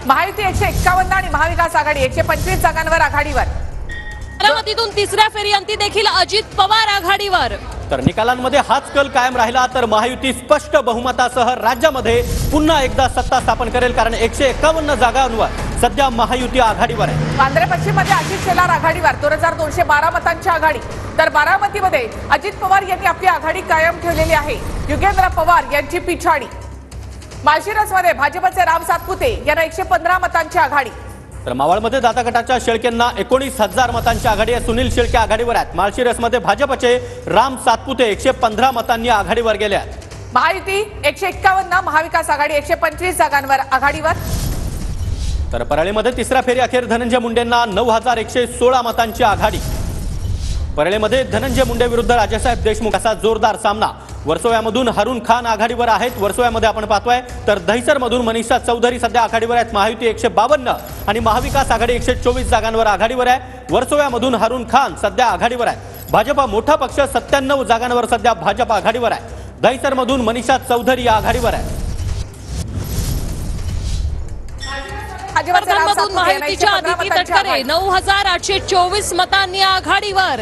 महायुती 151 आणि महाविकास आघाडी 125 जागांवर आघाडीवर। बारामतीतून तिसऱ्या फेरीअंती देखील अजित पवार आघाडीवर। तर निकालांमध्ये हाच कल कायम राहिला तर महायुती स्पष्ट बहुमतासह राज्यामध्ये पुन्हा एकदा सत्ता स्थापन करेल, कारण 151 जागांवर सध्या महायुती आघाडीवर आहे। वांद्रे पश्चिम मध्ये आशिष शेलार आघाडीवर 2212 मतांची आघाडी, तर बारामतीमध्ये अजित पवार यांनी आपली आघाडी कायम ठेवलेली आहे। युगेंद्र पवार यांची पिछाडी। माळशिरसमध्ये भाजपचे राम सातपुते यांना 115 मतांची आघाडी। तर मावळमध्ये दाता गटाच्या शेळकेंना 19,000 मतांची आघाडी आहे। सुनील शेळके आघाडीवर आहेत। माळशिरसमध्ये भाजपचे राम सातपुते 115 मतांनी आघाडीवर गेले आहेत। महायुती 151, महाविकास आघाडी 125 जागांवर आघाडीवर। तर परळीमध्ये तिसऱ्या फेरी अखेर धनंजय मुंडेंना 9,116 मतांची आघाडी। परळीमध्ये धनंजय मुंडे विरुद्ध राजेसाहेब देशमुख असा जोरदार सामना। वर्सोव्यामधून हरून खान आघाडीवर आहेत। वर्सोव्यामध्ये आपण पाहतोय तर दहिसरमधून मनीषा चौधरी सध्या आघाडीवर आहेत। महायुती 152 आणि महाविकास आघाडी 124 जागांवर आघाडीवर आहे। वर्सोव्यामधून हरून खान सध्या आघाडीवर आहे। भाजपा मोठा पक्ष 97 जागांवर सध्या भाजप आघाडीवर आहे। दहिसरमधून मनीषा चौधरी आघाडीवर आहे। महायुतीच्या आदिती तटकरे 9,824 मतांनी आघाडीवर।